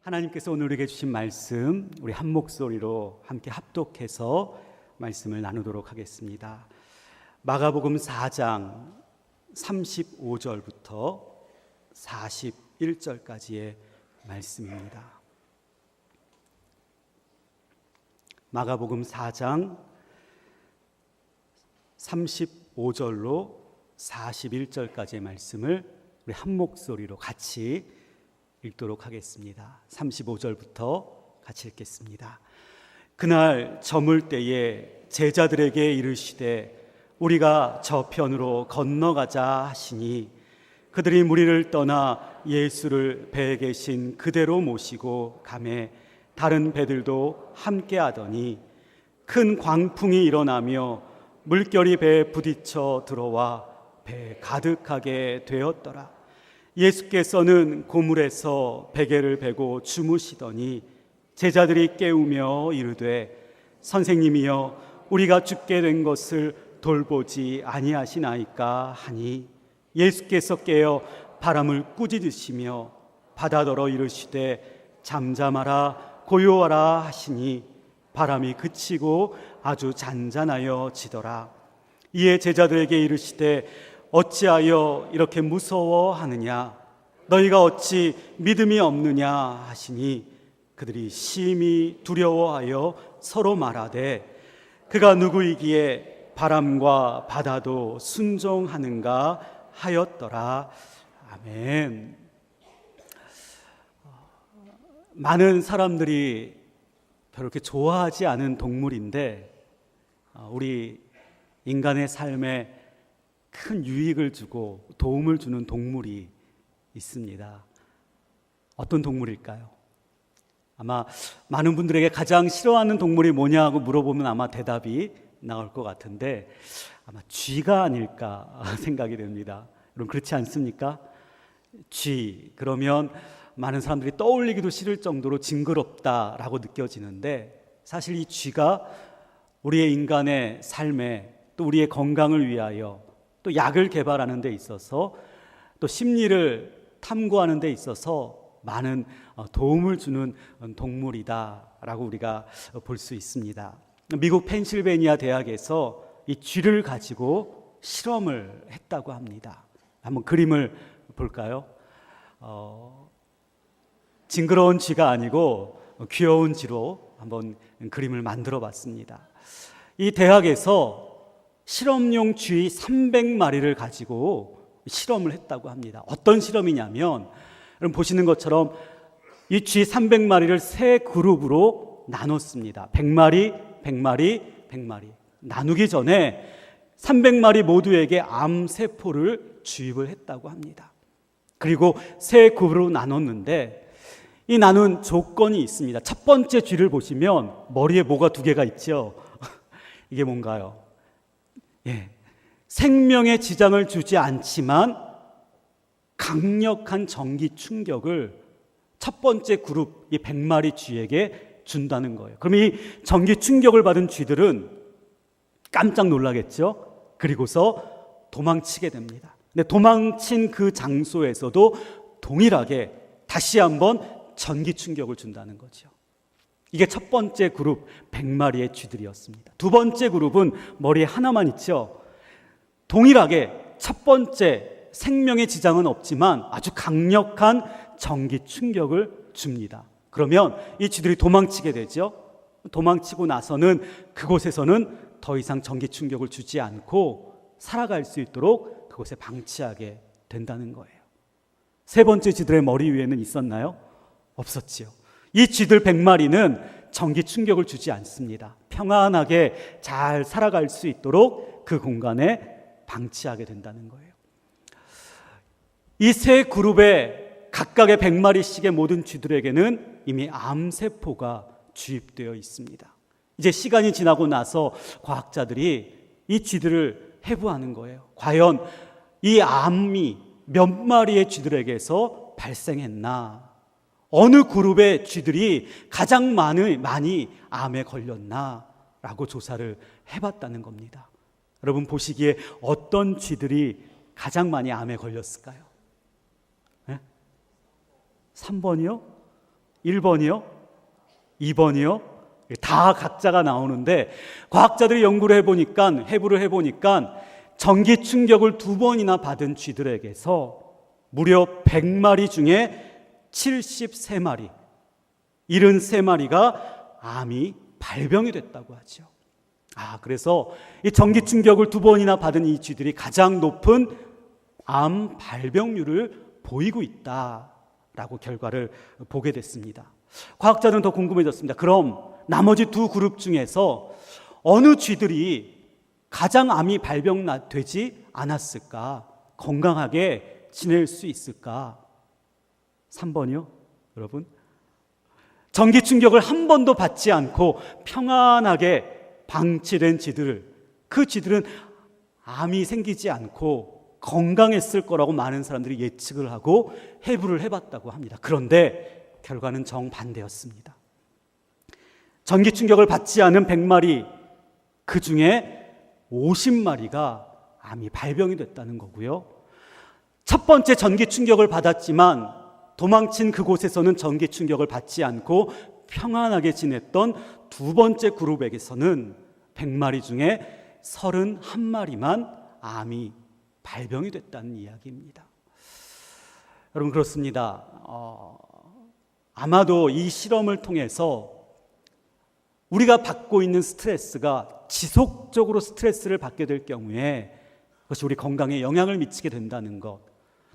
하나님께서 오늘 우리에게 주신 말씀, 우리 한 목소리로 함께 합독해서 말씀을 나누도록 하겠습니다. 마가복음 4장 35절부터 41절까지의 말씀입니다. 마가복음 4장 35절로 41절까지의 말씀을 우리 한 목소리로 같이 읽도록 하겠습니다. 35절부터 같이 읽겠습니다. 그날 저물 때에 제자들에게 이르시되 우리가 저편으로 건너가자 하시니 그들이 무리를 떠나 예수를 배에 계신 그대로 모시고 가매 다른 배들도 함께 하더니 큰 광풍이 일어나며 물결이 배에 부딪혀 들어와 배 가득하게 되었더라. 예수께서는 고물에서 베개를 베고 주무시더니 제자들이 깨우며 이르되 선생님이여 우리가 죽게 된 것을 돌보지 아니하시나이까 하니 예수께서 깨어 바람을 꾸짖으시며 바다더러 이르시되 잠잠하라 고요하라 하시니 바람이 그치고 아주 잔잔하여 지더라. 이에 제자들에게 이르시되 어찌하여 이렇게 무서워하느냐 너희가 어찌 믿음이 없느냐 하시니 그들이 심히 두려워하여 서로 말하되 그가 누구이기에 바람과 바다도 순종하는가 하였더라. 아멘. 많은 사람들이 별로 그렇게 좋아하지 않은 동물인데 우리 인간의 삶에 큰 유익을 주고 도움을 주는 동물이 있습니다. 어떤 동물일까요? 아마 많은 분들에게 가장 싫어하는 동물이 뭐냐고 물어보면 아마 대답이 나올 것 같은데 아마 쥐가 아닐까 생각이 됩니다. 여러분 그렇지 않습니까? 쥐 그러면 많은 사람들이 떠올리기도 싫을 정도로 징그럽다라고 느껴지는데 사실 이 쥐가 우리의 인간의 삶에 또 우리의 건강을 위하여 또 약을 개발하는 데 있어서 또 심리를 탐구하는 데 있어서 많은 도움을 주는 동물이다라고 우리가 볼 수 있습니다. 미국 펜실베니아 대학에서 이 쥐를 가지고 실험을 했다고 합니다. 한번 그림을 볼까요? 징그러운 쥐가 아니고 귀여운 쥐로 한번 그림을 만들어 봤습니다. 이 대학에서 실험용 쥐 300마리를 가지고 실험을 했다고 합니다. 어떤 실험이냐면 여러분 보시는 것처럼 이 쥐 300마리를 세 그룹으로 나눴습니다. 100마리, 100마리, 100마리. 나누기 전에 300마리 모두에게 암세포를 주입을 했다고 합니다. 그리고 세 그룹으로 나눴는데 이 나눈 조건이 있습니다. 첫 번째 쥐를 보시면 머리에 뭐가 두 개가 있죠. 이게 뭔가요? 생명에 지장을 주지 않지만 강력한 전기 충격을 첫 번째 그룹 이 100마리 쥐에게 준다는 거예요. 그럼 이 전기 충격을 받은 쥐들은 깜짝 놀라겠죠. 그리고서 도망치게 됩니다. 근데 도망친 그 장소에서도 동일하게 다시 한번 전기 충격을 준다는 거죠. 이게 첫 번째 그룹 100마리의 쥐들이었습니다. 두 번째 그룹은 머리에 하나만 있죠. 동일하게 첫 번째 생명의 지장은 없지만 아주 강력한 전기 충격을 줍니다. 그러면 이 쥐들이 도망치게 되죠. 도망치고 나서는 그곳에서는 더 이상 전기 충격을 주지 않고 살아갈 수 있도록 그곳에 방치하게 된다는 거예요. 세 번째 쥐들의 머리 위에는 있었나요? 없었지요. 이 쥐들 100마리는 전기 충격을 주지 않습니다. 평안하게 잘 살아갈 수 있도록 그 공간에 방치하게 된다는 거예요. 이 세 그룹의 각각의 100마리씩의 모든 쥐들에게는 이미 암세포가 주입되어 있습니다. 이제 시간이 지나고 나서 과학자들이 이 쥐들을 해부하는 거예요. 과연 이 암이 몇 마리의 쥐들에게서 발생했나? 어느 그룹의 쥐들이 가장 많이 암에 걸렸나? 라고 조사를 해봤다는 겁니다. 여러분 보시기에 어떤 쥐들이 가장 많이 암에 걸렸을까요? 3번이요? 1번이요? 2번이요? 다 각자가 나오는데 과학자들이 연구를 해보니까 전기 충격을 2번이나 받은 쥐들에게서 무려 100마리 중에 73마리, 73마리가 암이 발병이 됐다고 하죠. 그래서 이 전기 충격을 2번이나 받은 이 쥐들이 가장 높은 암 발병률을 보이고 있다라고 결과를 보게 됐습니다. 과학자들은 더 궁금해졌습니다. 그럼 나머지 두 그룹 중에서 어느 쥐들이 가장 암이 발병되지 않았을까? 건강하게 지낼 수 있을까? 3번이요, 여러분. 전기 충격을 한 번도 받지 않고 평안하게 방치된 쥐들, 그 쥐들은 암이 생기지 않고 건강했을 거라고 많은 사람들이 예측을 하고 해부를 해봤다고 합니다. 그런데 결과는 정반대였습니다. 전기 충격을 받지 않은 100마리, 그 중에 50마리가 암이 발병이 됐다는 거고요. 첫 번째 전기 충격을 받았지만 도망친 그곳에서는 전기 충격을 받지 않고 평안하게 지냈던 두 번째 그룹에게서는 100마리 중에 31마리만 암이 발병이 됐다는 이야기입니다. 여러분, 그렇습니다. 아마도 이 실험을 통해서 우리가 받고 있는 스트레스가 지속적으로 스트레스를 받게 될 경우에 그것이 우리 건강에 영향을 미치게 된다는 것,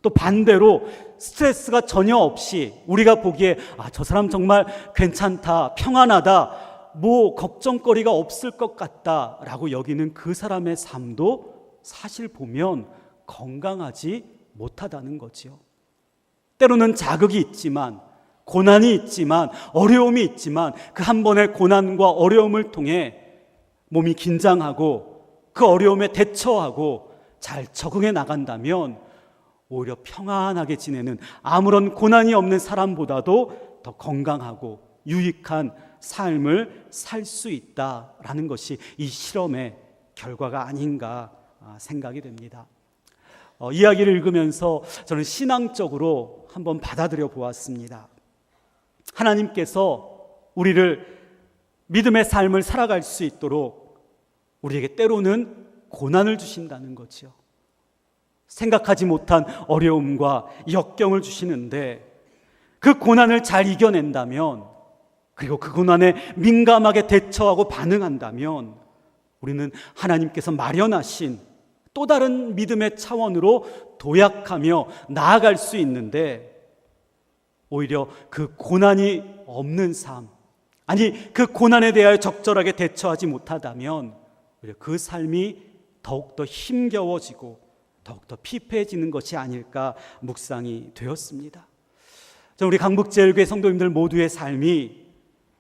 또 반대로 스트레스가 전혀 없이 우리가 보기에 저 사람 정말 괜찮다, 평안하다, 뭐 걱정거리가 없을 것 같다 라고 여기는 그 사람의 삶도 사실 보면 건강하지 못하다는 거지요. 때로는 자극이 있지만, 고난이 있지만, 어려움이 있지만 그 한 번의 고난과 어려움을 통해 몸이 긴장하고 그 어려움에 대처하고 잘 적응해 나간다면 오히려 평안하게 지내는, 아무런 고난이 없는 사람보다도 더 건강하고 유익한 삶을 살 수 있다라는 것이 이 실험의 결과가 아닌가 생각이 됩니다. 이야기를 읽으면서 저는 신앙적으로 한번 받아들여 보았습니다. 하나님께서 우리를 믿음의 삶을 살아갈 수 있도록 우리에게 때로는 고난을 주신다는 거죠. 생각하지 못한 어려움과 역경을 주시는데 그 고난을 잘 이겨낸다면, 그리고 그 고난에 민감하게 대처하고 반응한다면 우리는 하나님께서 마련하신 또 다른 믿음의 차원으로 도약하며 나아갈 수 있는데, 오히려 그 고난이 없는 삶, 아니 그 고난에 대하여 적절하게 대처하지 못하다면 오히려 그 삶이 더욱더 힘겨워지고 더욱더 피폐해지는 것이 아닐까 묵상이 되었습니다. 우리 강북제일교회 성도님들 모두의 삶이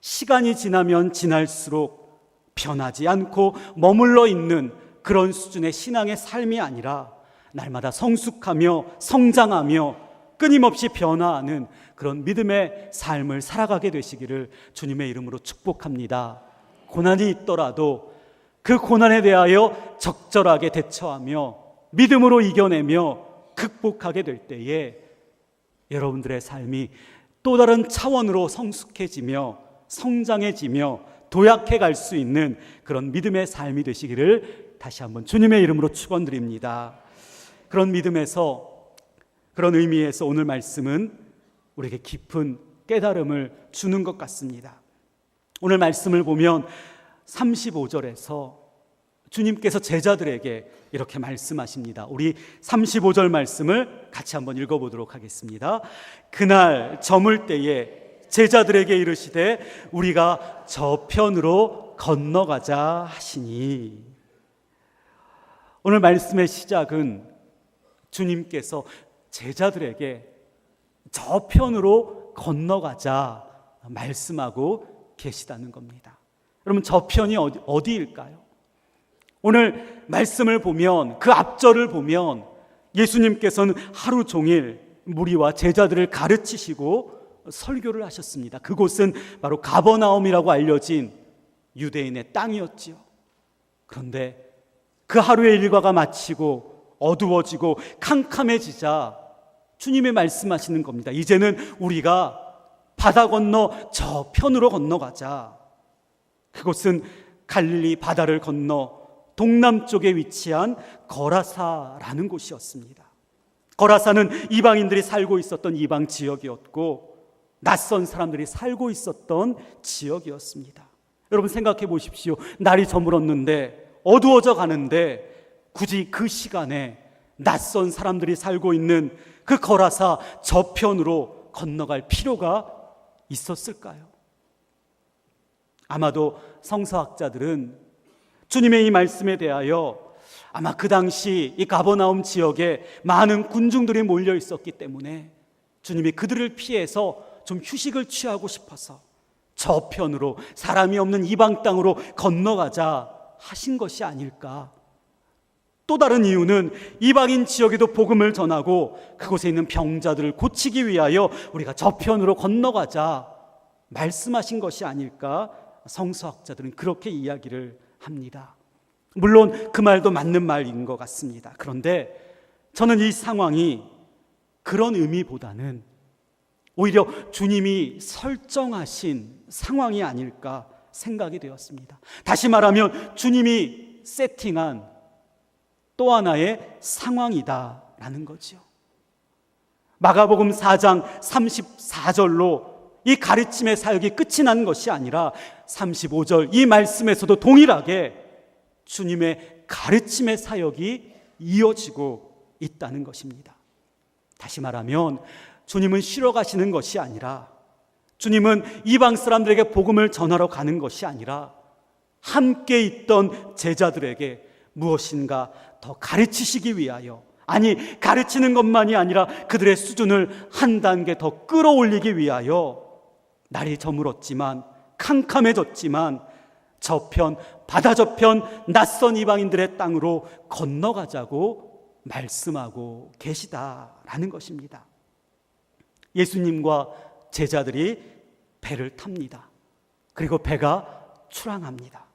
시간이 지나면 지날수록 변하지 않고 머물러 있는 그런 수준의 신앙의 삶이 아니라 날마다 성숙하며 성장하며 끊임없이 변화하는 그런 믿음의 삶을 살아가게 되시기를 주님의 이름으로 축복합니다. 고난이 있더라도 그 고난에 대하여 적절하게 대처하며 믿음으로 이겨내며 극복하게 될 때에 여러분들의 삶이 또 다른 차원으로 성숙해지며 성장해지며 도약해 갈 수 있는 그런 믿음의 삶이 되시기를 다시 한번 주님의 이름으로 축원드립니다. 그런 믿음에서, 그런 의미에서 오늘 말씀은 우리에게 깊은 깨달음을 주는 것 같습니다. 오늘 말씀을 보면 35절에서 주님께서 제자들에게 이렇게 말씀하십니다. 우리 35절 말씀을 같이 한번 읽어보도록 하겠습니다. 그날 저물 때에 제자들에게 이르시되 우리가 저편으로 건너가자 하시니. 오늘 말씀의 시작은 주님께서 제자들에게 저편으로 건너가자 말씀하고 계시다는 겁니다. 여러분, 저편이 어디일까요? 오늘 말씀을 보면, 그 앞절을 보면 예수님께서는 하루 종일 무리와 제자들을 가르치시고 설교를 하셨습니다. 그곳은 바로 가버나움이라고 알려진 유대인의 땅이었지요. 그런데 그 하루의 일과가 마치고 어두워지고 캄캄해지자 주님이 말씀하시는 겁니다. 이제는 우리가 바다 건너 저편으로 건너가자. 그곳은 갈릴리 바다를 건너 동남쪽에 위치한 거라사라는 곳이었습니다. 거라사는 이방인들이 살고 있었던 이방 지역이었고 낯선 사람들이 살고 있었던 지역이었습니다. 여러분 생각해 보십시오. 날이 저물었는데 어두워져 가는데 굳이 그 시간에 낯선 사람들이 살고 있는 그 거라사 저편으로 건너갈 필요가 있었을까요? 아마도 성서학자들은 주님의 이 말씀에 대하여 아마 그 당시 이 가버나움 지역에 많은 군중들이 몰려 있었기 때문에 주님이 그들을 피해서 좀 휴식을 취하고 싶어서 저편으로 사람이 없는 이방 땅으로 건너가자 하신 것이 아닐까. 또 다른 이유는 이방인 지역에도 복음을 전하고 그곳에 있는 병자들을 고치기 위하여 우리가 저편으로 건너가자 말씀하신 것이 아닐까. 성서학자들은 그렇게 이야기를 합니다. 물론 그 말도 맞는 말인 것 같습니다. 그런데 저는 이 상황이 그런 의미보다는 오히려 주님이 설정하신 상황이 아닐까 생각이 되었습니다. 다시 말하면 주님이 세팅한 또 하나의 상황이다라는 거죠. 마가복음 4장 34절로 이 가르침의 사역이 끝이 난 것이 아니라 35절 이 말씀에서도 동일하게 주님의 가르침의 사역이 이어지고 있다는 것입니다. 다시 말하면 주님은 쉬러 가시는 것이 아니라, 주님은 이방 사람들에게 복음을 전하러 가는 것이 아니라 함께 있던 제자들에게 무엇인가 더 가르치시기 위하여, 아니 가르치는 것만이 아니라 그들의 수준을 한 단계 더 끌어올리기 위하여 날이 저물었지만 캄캄해졌지만 저편 바다 저편 낯선 이방인들의 땅으로 건너가자고 말씀하고 계시다라는 것입니다. 예수님과 제자들이 배를 탑니다. 그리고 배가 출항합니다.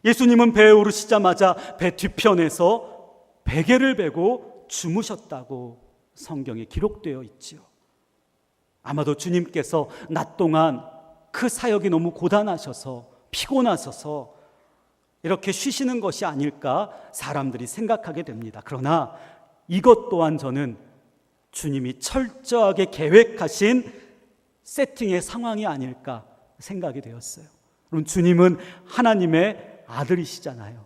예수님은 배에 오르시자마자 배 뒤편에서 베개를 베고 주무셨다고 성경에 기록되어 있지요. 아마도 주님께서 낮 동안 그 사역이 너무 고단하셔서 피곤하셔서 이렇게 쉬시는 것이 아닐까 사람들이 생각하게 됩니다. 그러나 이것 또한 저는 주님이 철저하게 계획하신 세팅의 상황이 아닐까 생각이 되었어요. 그럼 주님은 하나님의 아들이시잖아요.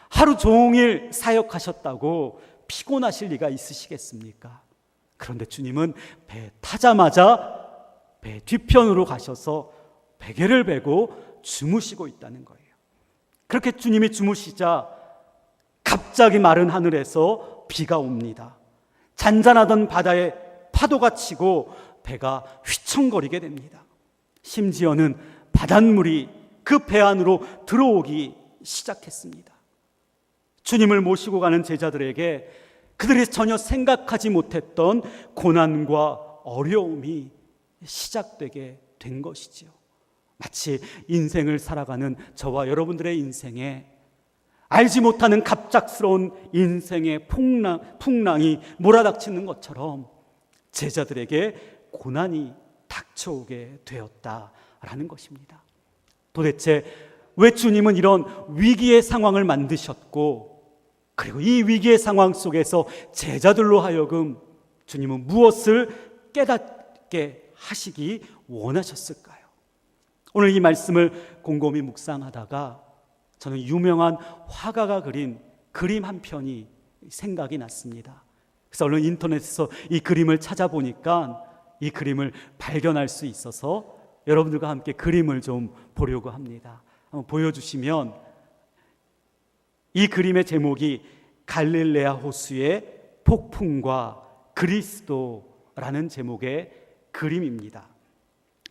하루 종일 사역하셨다고 피곤하실 리가 있으시겠습니까? 그런데 주님은 배 타자마자 배 뒤편으로 가셔서 베개를 베고 주무시고 있다는 거예요. 그렇게 주님이 주무시자 갑자기 마른 하늘에서 비가 옵니다. 잔잔하던 바다에 파도가 치고 배가 휘청거리게 됩니다. 심지어는 바닷물이 그 배 안으로 들어오기 시작했습니다. 주님을 모시고 가는 제자들에게 그들이 전혀 생각하지 못했던 고난과 어려움이 시작되게 된 것이지요. 마치 인생을 살아가는 저와 여러분들의 인생에 알지 못하는 갑작스러운 인생의 풍랑이 몰아닥치는 것처럼 제자들에게 고난이 닥쳐오게 되었다라는 것입니다. 도대체 왜 주님은 이런 위기의 상황을 만드셨고, 그리고 이 위기의 상황 속에서 제자들로 하여금 주님은 무엇을 깨닫게 하시기 원하셨을까요? 오늘 이 말씀을 곰곰이 묵상하다가 저는 유명한 화가가 그린 그림 한 편이 생각이 났습니다. 그래서 얼른 인터넷에서 이 그림을 찾아보니까 이 그림을 발견할 수 있어서 여러분들과 함께 그림을 좀 보려고 합니다. 한번 보여주시면, 이 그림의 제목이 갈릴레아 호수의 폭풍과 그리스도라는 제목의 그림입니다.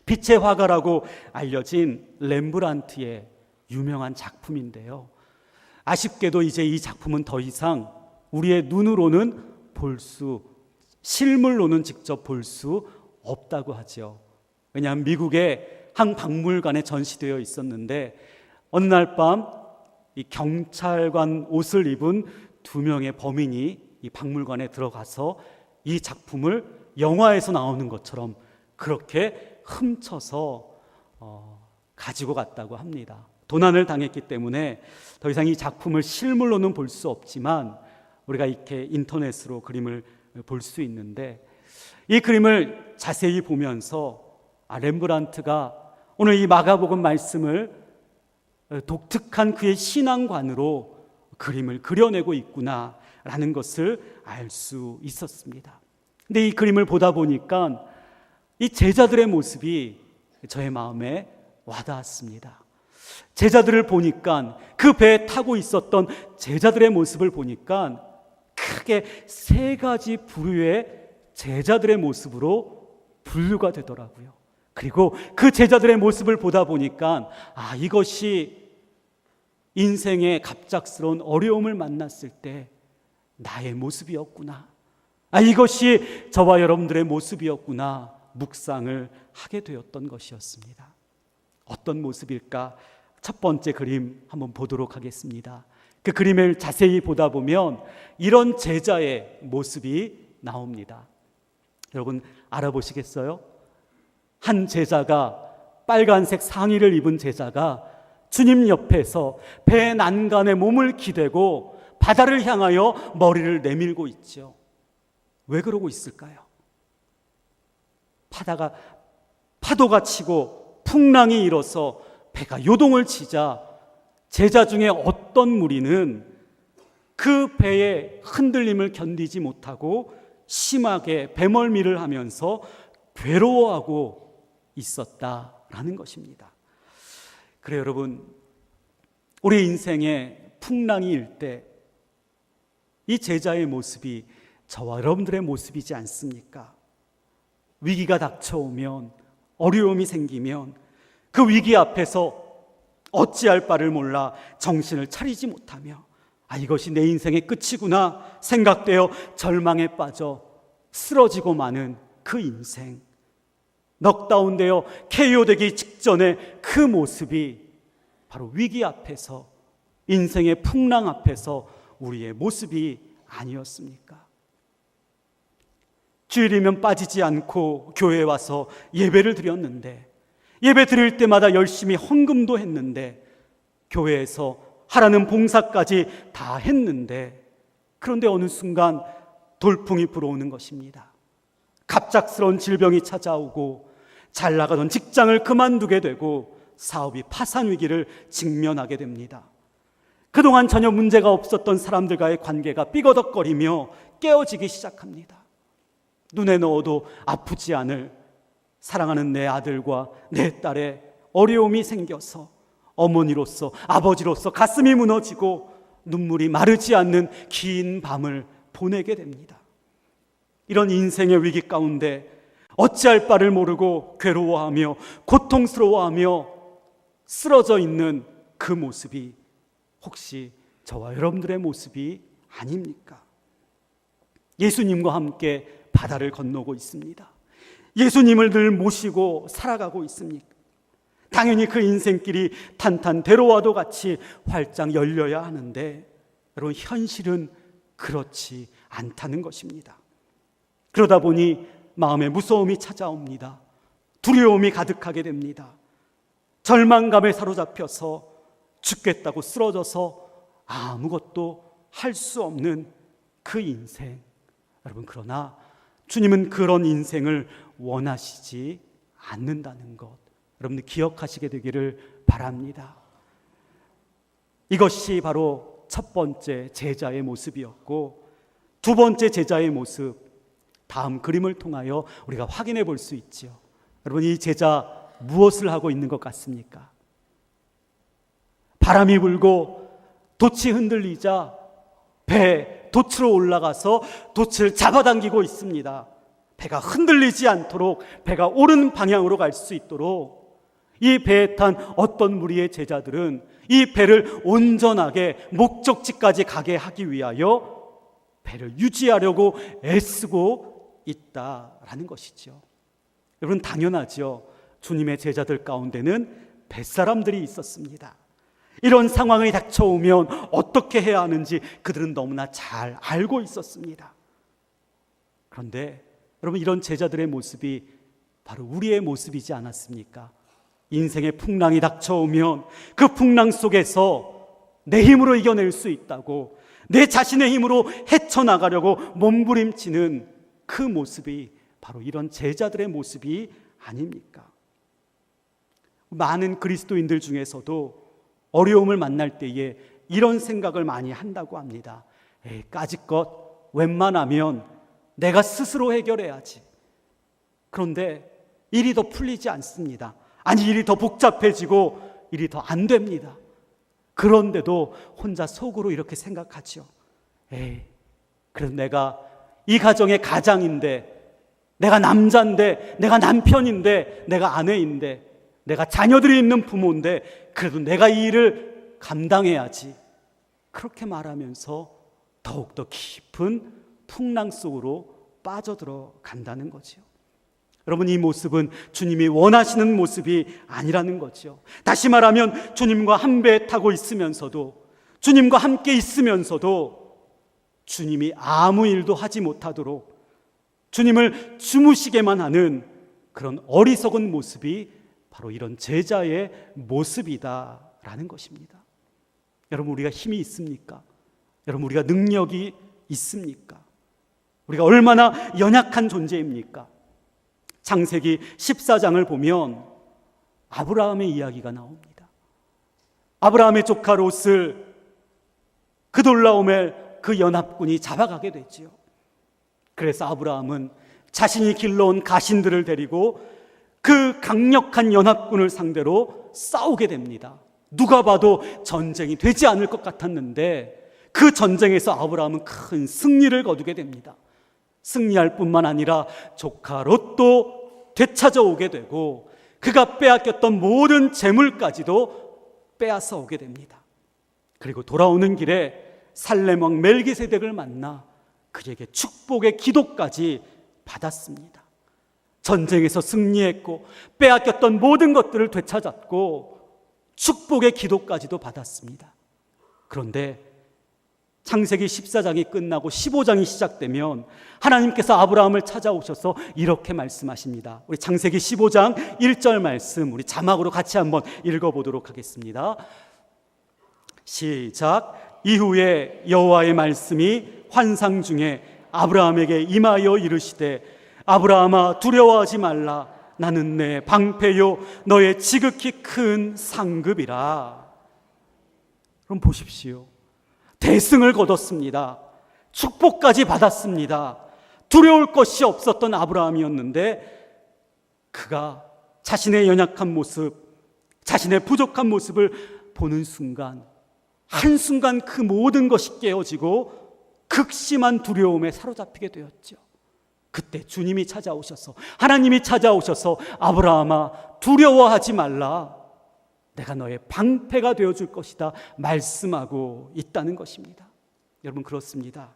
빛의 화가라고 알려진 렘브란트의 유명한 작품인데요. 아쉽게도 이제 이 작품은 더 이상 우리의 눈으로는 실물로는 직접 볼 수 없다고 하죠. 왜냐하면 미국의 한 박물관에 전시되어 있었는데 어느 날 밤 이 경찰관 옷을 입은 2명의 범인이 이 박물관에 들어가서 이 작품을 영화에서 나오는 것처럼 그렇게 훔쳐서 가지고 갔다고 합니다. 도난을 당했기 때문에 더 이상 이 작품을 실물로는 볼 수 없지만 우리가 이렇게 인터넷으로 그림을 볼 수 있는데, 이 그림을 자세히 보면서 렘브란트가 오늘 이 마가복음 말씀을 독특한 그의 신앙관으로 그림을 그려내고 있구나라는 것을 알 수 있었습니다. 근데 이 그림을 보다 보니까 이 제자들의 모습이 저의 마음에 와닿았습니다. 제자들을 보니까, 그 배에 타고 있었던 제자들의 모습을 보니까 크게 세 가지 부류의 제자들의 모습으로 분류가 되더라고요. 그리고 그 제자들의 모습을 보다 보니까 이것이 인생의 갑작스러운 어려움을 만났을 때 나의 모습이었구나, 이것이 저와 여러분들의 모습이었구나 묵상을 하게 되었던 것이었습니다. 어떤 모습일까? 첫 번째 그림 한번 보도록 하겠습니다. 그 그림을 자세히 보다 보면 이런 제자의 모습이 나옵니다. 여러분 알아보시겠어요? 한 제자가, 빨간색 상의를 입은 제자가 주님 옆에서 배 난간에 몸을 기대고 바다를 향하여 머리를 내밀고 있죠. 왜 그러고 있을까요? 파도가 치고 풍랑이 일어서 배가 요동을 치자 제자 중에 어떤 무리는 그 배의 흔들림을 견디지 못하고 심하게 배멀미를 하면서 괴로워하고 있었다라는 것입니다. 그래요, 여러분, 우리 인생에 풍랑이 일 때 이 제자의 모습이 저와 여러분들의 모습이지 않습니까? 위기가 닥쳐오면, 어려움이 생기면 그 위기 앞에서 어찌할 바를 몰라 정신을 차리지 못하며 이것이 내 인생의 끝이구나 생각되어 절망에 빠져 쓰러지고 마는 그 인생, 넉다운되어 KO되기 직전의 그 모습이 바로 위기 앞에서, 인생의 풍랑 앞에서 우리의 모습이 아니었습니까? 주일이면 빠지지 않고 교회에 와서 예배를 드렸는데, 예배 드릴 때마다 열심히 헌금도 했는데, 교회에서 하라는 봉사까지 다 했는데, 그런데 어느 순간 돌풍이 불어오는 것입니다. 갑작스러운 질병이 찾아오고 잘 나가던 직장을 그만두게 되고 사업이 파산 위기를 직면하게 됩니다. 그동안 전혀 문제가 없었던 사람들과의 관계가 삐거덕거리며 깨어지기 시작합니다. 눈에 넣어도 아프지 않을 사랑하는 내 아들과 내 딸의 어려움이 생겨서 어머니로서, 아버지로서 가슴이 무너지고 눈물이 마르지 않는 긴 밤을 보내게 됩니다. 이런 인생의 위기 가운데 어찌할 바를 모르고 괴로워하며 고통스러워하며 쓰러져 있는 그 모습이 혹시 저와 여러분들의 모습이 아닙니까? 예수님과 함께 바다를 건너고 있습니다. 예수님을 늘 모시고 살아가고 있습니까? 당연히 그 인생길이 탄탄대로와도 같이 활짝 열려야 하는데, 여러분, 현실은 그렇지 않다는 것입니다. 그러다 보니 마음에 무서움이 찾아옵니다. 두려움이 가득하게 됩니다. 절망감에 사로잡혀서 죽겠다고 쓰러져서 아무것도 할 수 없는 그 인생. 여러분, 그러나 주님은 그런 인생을 원하시지 않는다는 것, 여러분들 기억하시게 되기를 바랍니다. 이것이 바로 첫 번째 제자의 모습이었고, 두 번째 제자의 모습, 다음 그림을 통하여 우리가 확인해 볼 수 있죠. 여러분, 이 제자 무엇을 하고 있는 것 같습니까? 바람이 불고 돛이 흔들리자 돛으로 올라가서 돛을 잡아당기고 있습니다. 배가 흔들리지 않도록, 배가 옳은 방향으로 갈 수 있도록 이 배에 탄 어떤 무리의 제자들은 이 배를 온전하게 목적지까지 가게 하기 위하여 배를 유지하려고 애쓰고 있다라는 것이죠. 여러분, 당연하죠. 주님의 제자들 가운데는 뱃사람들이 있었습니다. 이런 상황이 닥쳐오면 어떻게 해야 하는지 그들은 너무나 잘 알고 있었습니다. 그런데 여러분, 이런 제자들의 모습이 바로 우리의 모습이지 않았습니까? 인생의 풍랑이 닥쳐오면 그 풍랑 속에서 내 힘으로 이겨낼 수 있다고, 내 자신의 힘으로 헤쳐나가려고 몸부림치는 그 모습이 바로 이런 제자들의 모습이 아닙니까? 많은 그리스도인들 중에서도 어려움을 만날 때에 이런 생각을 많이 한다고 합니다. 까짓것 웬만하면 내가 스스로 해결해야지. 그런데 일이 더 풀리지 않습니다. 아니, 일이 더 복잡해지고 일이 더 안 됩니다. 그런데도 혼자 속으로 이렇게 생각하죠. 그래도 내가 이 가정의 가장인데, 내가 남자인데, 내가 남편인데, 내가 아내인데, 내가 자녀들이 있는 부모인데, 그래도 내가 이 일을 감당해야지. 그렇게 말하면서 더욱더 깊은 풍랑 속으로 빠져들어간다는 거죠. 여러분, 이 모습은 주님이 원하시는 모습이 아니라는 거죠. 다시 말하면 주님과 한 배에 타고 있으면서도, 주님과 함께 있으면서도 주님이 아무 일도 하지 못하도록 주님을 주무시게만 하는 그런 어리석은 모습이 바로 이런 제자의 모습이다라는 것입니다. 여러분, 우리가 힘이 있습니까? 여러분, 우리가 능력이 있습니까? 우리가 얼마나 연약한 존재입니까? 창세기 14장을 보면 아브라함의 이야기가 나옵니다. 아브라함의 조카 롯을 그돌라오멜 그 연합군이 잡아가게 되지요. 그래서 아브라함은 자신이 길러온 가신들을 데리고 그 강력한 연합군을 상대로 싸우게 됩니다. 누가 봐도 전쟁이 되지 않을 것 같았는데 그 전쟁에서 아브라함은 큰 승리를 거두게 됩니다. 승리할 뿐만 아니라 조카 롯도 되찾아오게 되고 그가 빼앗겼던 모든 재물까지도 빼앗아 오게 됩니다. 그리고 돌아오는 길에 살렘 왕 멜기세덱을 만나 그에게 축복의 기도까지 받았습니다. 전쟁에서 승리했고 빼앗겼던 모든 것들을 되찾았고 축복의 기도까지도 받았습니다. 그런데 창세기 14장이 끝나고 15장이 시작되면 하나님께서 아브라함을 찾아오셔서 이렇게 말씀하십니다. 우리 창세기 15장 1절 말씀 우리 자막으로 같이 한번 읽어보도록 하겠습니다. 시작. 이후에 여호와의 말씀이 환상 중에 아브라함에게 임하여 이르시되 아브라함아 두려워하지 말라. 나는 내 방패요 너의 지극히 큰 상급이라. 그럼 보십시오. 대승을 거뒀습니다. 축복까지 받았습니다. 두려울 것이 없었던 아브라함이었는데 그가 자신의 연약한 모습, 자신의 부족한 모습을 보는 순간 한순간 그 모든 것이 깨어지고 극심한 두려움에 사로잡히게 되었죠. 그때 주님이 찾아오셔서, 하나님이 찾아오셔서 아브라함아 두려워하지 말라. 내가 너의 방패가 되어줄 것이다 말씀하고 있다는 것입니다. 여러분, 그렇습니다.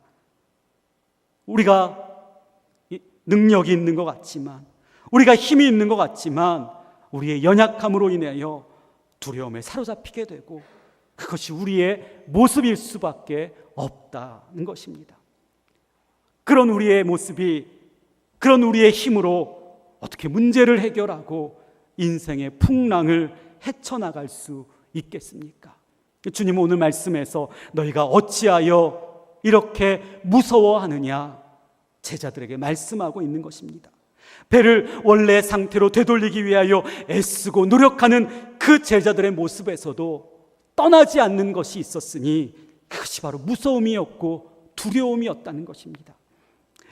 우리가 능력이 있는 것 같지만, 우리가 힘이 있는 것 같지만 우리의 연약함으로 인하여 두려움에 사로잡히게 되고 그것이 우리의 모습일 수밖에 없다는 것입니다. 그런 우리의 모습이, 그런 우리의 힘으로 어떻게 문제를 해결하고 인생의 풍랑을 헤쳐나갈 수 있겠습니까? 주님은 오늘 말씀에서 너희가 어찌하여 이렇게 무서워하느냐 제자들에게 말씀하고 있는 것입니다. 배를 원래 상태로 되돌리기 위하여 애쓰고 노력하는 그 제자들의 모습에서도 떠나지 않는 것이 있었으니 그것이 바로 무서움이었고 두려움이었다는 것입니다.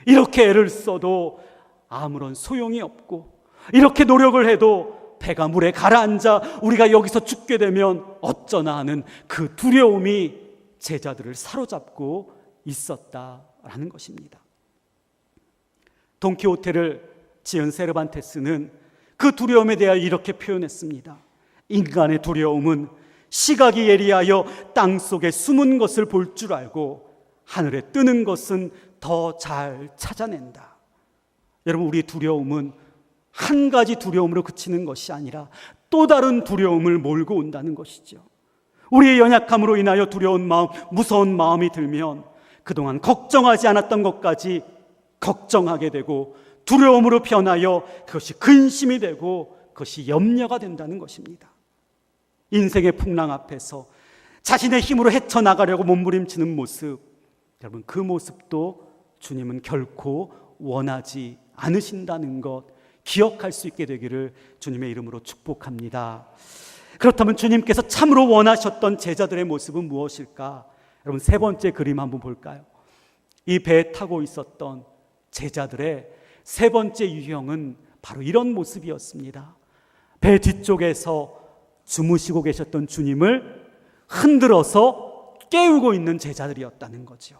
이렇게 애를 써도 아무런 소용이 없고 이렇게 노력을 해도 배가 물에 가라앉아 우리가 여기서 죽게 되면 어쩌나 하는 그 두려움이 제자들을 사로잡고 있었다라는 것입니다. 돈키호테를 지은 세르반테스는 그 두려움에 대하여 이렇게 표현했습니다. 인간의 두려움은 시각이 예리하여 땅속에 숨은 것을 볼 줄 알고 하늘에 뜨는 것은 더 잘 찾아낸다. 여러분, 우리 두려움은 한 가지 두려움으로 그치는 것이 아니라 또 다른 두려움을 몰고 온다는 것이죠. 우리의 연약함으로 인하여 두려운 마음, 무서운 마음이 들면 그동안 걱정하지 않았던 것까지 걱정하게 되고 두려움으로 변하여 그것이 근심이 되고 그것이 염려가 된다는 것입니다. 인생의 풍랑 앞에서 자신의 힘으로 헤쳐나가려고 몸부림치는 모습, 여러분 그 모습도 주님은 결코 원하지 않으신다는 것 기억할 수 있게 되기를 주님의 이름으로 축복합니다. 그렇다면 주님께서 참으로 원하셨던 제자들의 모습은 무엇일까? 여러분 세 번째 그림 한번 볼까요? 이 배에 타고 있었던 제자들의 세 번째 유형은 바로 이런 모습이었습니다. 배 뒤쪽에서 주무시고 계셨던 주님을 흔들어서 깨우고 있는 제자들이었다는 거죠.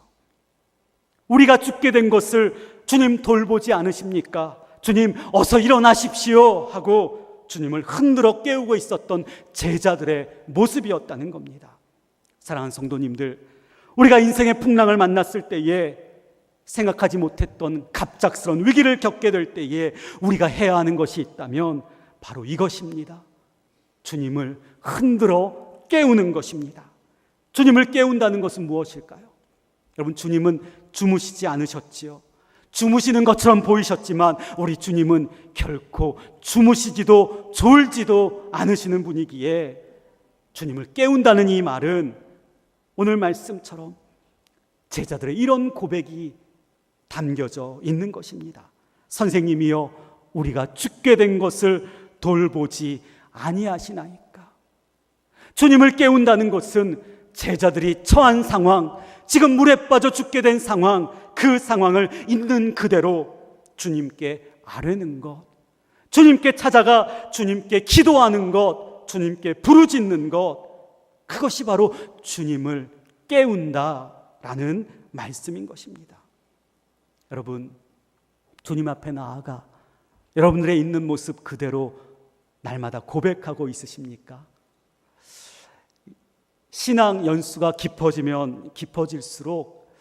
우리가 죽게 된 것을 주님 돌보지 않으십니까? 주님 어서 일어나십시오 하고 주님을 흔들어 깨우고 있었던 제자들의 모습이었다는 겁니다. 사랑하는 성도님들, 우리가 인생의 풍랑을 만났을 때에 생각하지 못했던 갑작스러운 위기를 겪게 될 때에 우리가 해야 하는 것이 있다면 바로 이것입니다. 주님을 흔들어 깨우는 것입니다. 주님을 깨운다는 것은 무엇일까요? 여러분 주님은 주무시지 않으셨지요. 주무시는 것처럼 보이셨지만 우리 주님은 결코 주무시지도 졸지도 않으시는 분이기에 주님을 깨운다는 이 말은 오늘 말씀처럼 제자들의 이런 고백이 담겨져 있는 것입니다. 선생님이여 우리가 죽게 된 것을 돌보지 아니하시나이까. 주님을 깨운다는 것은 제자들이 처한 상황, 지금 물에 빠져 죽게 된 상황, 그 상황을 있는 그대로 주님께 아뢰는 것, 주님께 찾아가 주님께 기도하는 것, 주님께 부르짖는 것, 그것이 바로 주님을 깨운다라는 말씀인 것입니다. 여러분, 주님 앞에 나아가 여러분들의 있는 모습 그대로 날마다 고백하고 있으십니까? 신앙 연수가 깊어지면 깊어질수록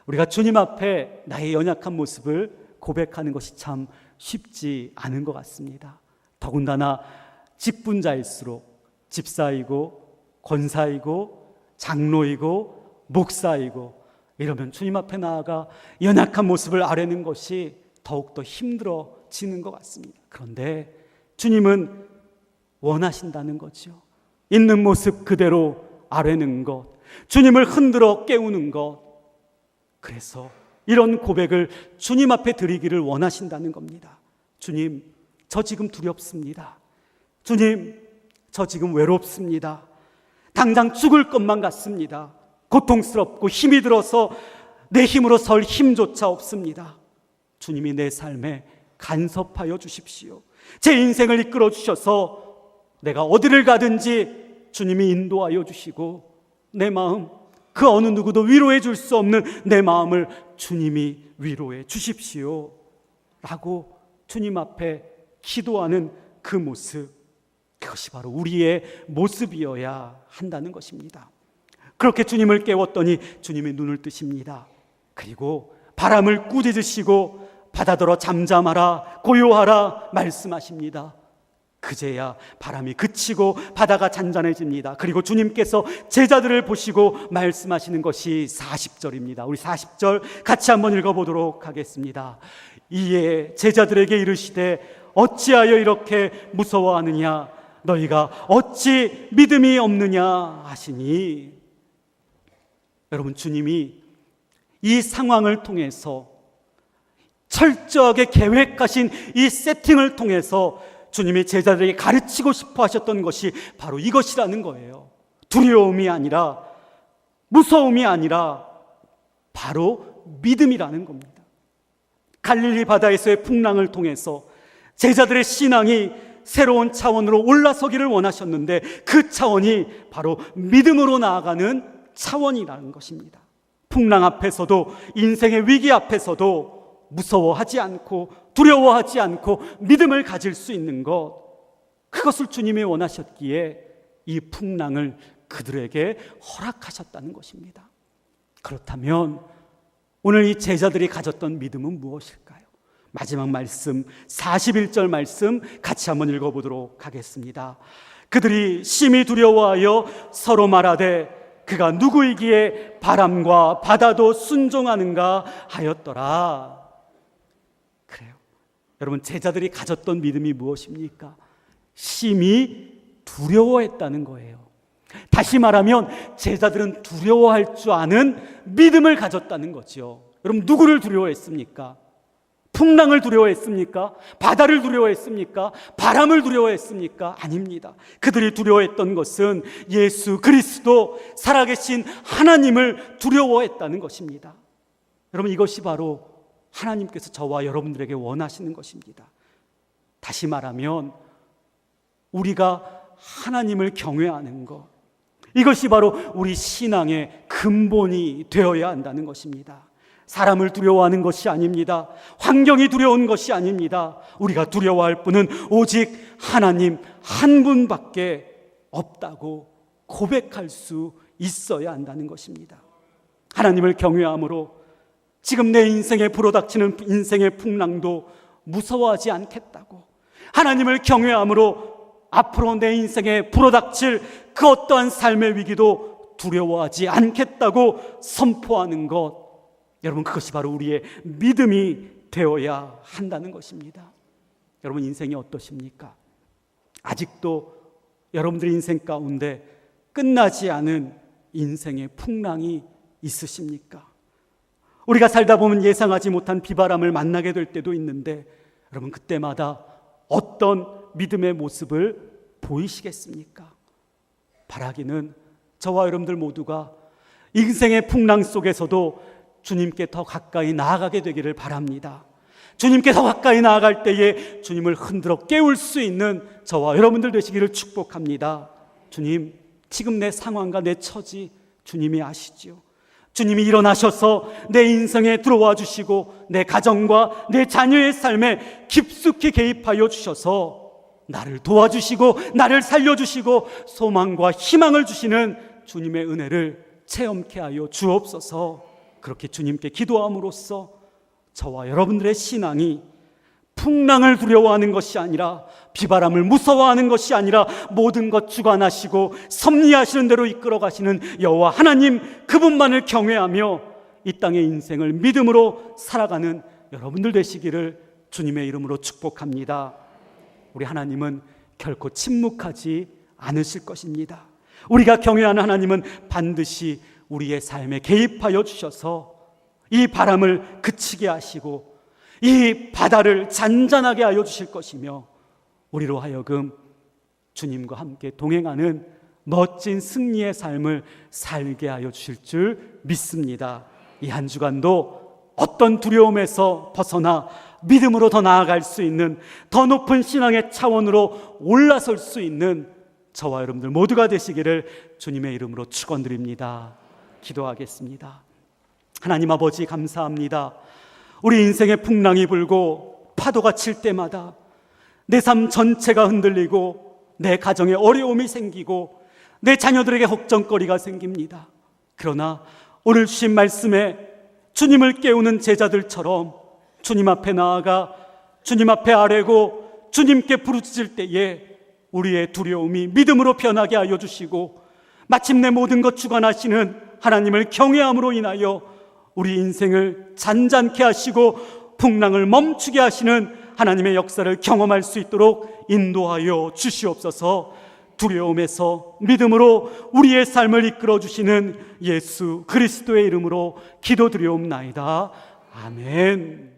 우리가 주님 앞에 나의 연약한 모습을 고백하는 것이 참 쉽지 않은 것 같습니다. 더군다나 직분자일수록 집사이고 권사이고 장로이고 목사이고 이러면 주님 앞에 나아가 연약한 모습을 아뢰는 것이 더욱더 힘들어지는 것 같습니다. 그런데 주님은 원하신다는 거죠. 있는 모습 그대로 아뢰는 것, 주님을 흔들어 깨우는 것, 그래서 이런 고백을 주님 앞에 드리기를 원하신다는 겁니다. 주님, 저 지금 두렵습니다. 주님, 저 지금 외롭습니다. 당장 죽을 것만 같습니다. 고통스럽고 힘이 들어서 내 힘으로 설 힘조차 없습니다. 주님이 내 삶에 간섭하여 주십시오. 제 인생을 이끌어 주셔서 내가 어디를 가든지 주님이 인도하여 주시고 내 마음, 그 어느 누구도 위로해 줄 수 없는 내 마음을 주님이 위로해 주십시오 라고 주님 앞에 기도하는 그 모습, 그것이 바로 우리의 모습이어야 한다는 것입니다. 그렇게 주님을 깨웠더니 주님이 눈을 뜨십니다. 그리고 바람을 꾸짖으시고 바다더러 잠잠하라, 고요하라 말씀하십니다. 그제야 바람이 그치고 바다가 잔잔해집니다. 그리고 주님께서 제자들을 보시고 말씀하시는 것이 40절입니다. 우리 40절 같이 한번 읽어보도록 하겠습니다. 이에 제자들에게 이르시되 어찌하여 이렇게 무서워하느냐, 너희가 어찌 믿음이 없느냐 하시니. 여러분, 주님이 이 상황을 통해서 철저하게 계획하신 이 세팅을 통해서 주님이 제자들에게 가르치고 싶어 하셨던 것이 바로 이것이라는 거예요. 두려움이 아니라, 무서움이 아니라 바로 믿음이라는 겁니다. 갈릴리 바다에서의 풍랑을 통해서 제자들의 신앙이 새로운 차원으로 올라서기를 원하셨는데 그 차원이 바로 믿음으로 나아가는 차원이라는 것입니다. 풍랑 앞에서도, 인생의 위기 앞에서도 무서워하지 않고 두려워하지 않고 믿음을 가질 수 있는 것, 그것을 주님이 원하셨기에 이 풍랑을 그들에게 허락하셨다는 것입니다. 그렇다면 오늘 이 제자들이 가졌던 믿음은 무엇일까요? 마지막 말씀 41절 말씀 같이 한번 읽어보도록 하겠습니다. 그들이 심히 두려워하여 서로 말하되 그가 누구이기에 바람과 바다도 순종하는가 하였더라. 그래요. 여러분, 제자들이 가졌던 믿음이 무엇입니까? 심히 두려워했다는 거예요. 다시 말하면 제자들은 두려워할 줄 아는 믿음을 가졌다는 거죠. 여러분, 누구를 두려워했습니까? 풍랑을 두려워했습니까? 바다를 두려워했습니까? 바람을 두려워했습니까? 아닙니다. 그들이 두려워했던 것은 예수 그리스도, 살아계신 하나님을 두려워했다는 것입니다. 여러분, 이것이 바로 하나님께서 저와 여러분들에게 원하시는 것입니다. 다시 말하면 우리가 하나님을 경외하는 것, 이것이 바로 우리 신앙의 근본이 되어야 한다는 것입니다. 사람을 두려워하는 것이 아닙니다. 환경이 두려운 것이 아닙니다. 우리가 두려워할 분은 오직 하나님 한 분밖에 없다고 고백할 수 있어야 한다는 것입니다. 하나님을 경외함으로 지금 내 인생에 불어닥치는 인생의 풍랑도 무서워하지 않겠다고, 하나님을 경외함으로 앞으로 내 인생에 불어닥칠 그 어떠한 삶의 위기도 두려워하지 않겠다고 선포하는 것, 여러분, 그것이 바로 우리의 믿음이 되어야 한다는 것입니다. 여러분, 인생이 어떠십니까? 아직도 여러분들의 인생 가운데 끝나지 않은 인생의 풍랑이 있으십니까? 우리가 살다 보면 예상하지 못한 비바람을 만나게 될 때도 있는데, 여러분, 그때마다 어떤 믿음의 모습을 보이시겠습니까? 바라기는 저와 여러분들 모두가 인생의 풍랑 속에서도 주님께 더 가까이 나아가게 되기를 바랍니다. 주님께 더 가까이 나아갈 때에 주님을 흔들어 깨울 수 있는 저와 여러분들 되시기를 축복합니다. 주님, 지금 내 상황과 내 처지 주님이 아시죠? 주님이 일어나셔서 내 인생에 들어와 주시고 내 가정과 내 자녀의 삶에 깊숙이 개입하여 주셔서 나를 도와주시고 나를 살려주시고 소망과 희망을 주시는 주님의 은혜를 체험케 하여 주옵소서. 그렇게 주님께 기도함으로써 저와 여러분들의 신앙이 풍랑을 두려워하는 것이 아니라, 비바람을 무서워하는 것이 아니라, 모든 것 주관하시고 섭리하시는 대로 이끌어 가시는 여호와 하나님 그분만을 경외하며 이 땅의 인생을 믿음으로 살아가는 여러분들 되시기를 주님의 이름으로 축복합니다. 우리 하나님은 결코 침묵하지 않으실 것입니다. 우리가 경외하는 하나님은 반드시 우리의 삶에 개입하여 주셔서 이 바람을 그치게 하시고 이 바다를 잔잔하게 하여 주실 것이며, 우리로 하여금 주님과 함께 동행하는 멋진 승리의 삶을 살게 하여 주실 줄 믿습니다. 이 한 주간도 어떤 두려움에서 벗어나 믿음으로 더 나아갈 수 있는, 더 높은 신앙의 차원으로 올라설 수 있는 저와 여러분들 모두가 되시기를 주님의 이름으로 축원드립니다. 기도하겠습니다. 하나님 아버지, 감사합니다. 우리 인생의 풍랑이 불고 파도가 칠 때마다 내 삶 전체가 흔들리고 내 가정에 어려움이 생기고 내 자녀들에게 걱정거리가 생깁니다. 그러나 오늘 주신 말씀에 주님을 깨우는 제자들처럼 주님 앞에 나아가 주님 앞에 아뢰고 주님께 부르짖을 때에 우리의 두려움이 믿음으로 변하게 하여 주시고, 마침내 모든 것 주관하시는 하나님을 경외함으로 인하여 우리 인생을 잔잔케 하시고 풍랑을 멈추게 하시는 하나님의 역사를 경험할 수 있도록 인도하여 주시옵소서. 두려움에서 믿음으로 우리의 삶을 이끌어 주시는 예수 그리스도의 이름으로 기도드리옵나이다. 아멘.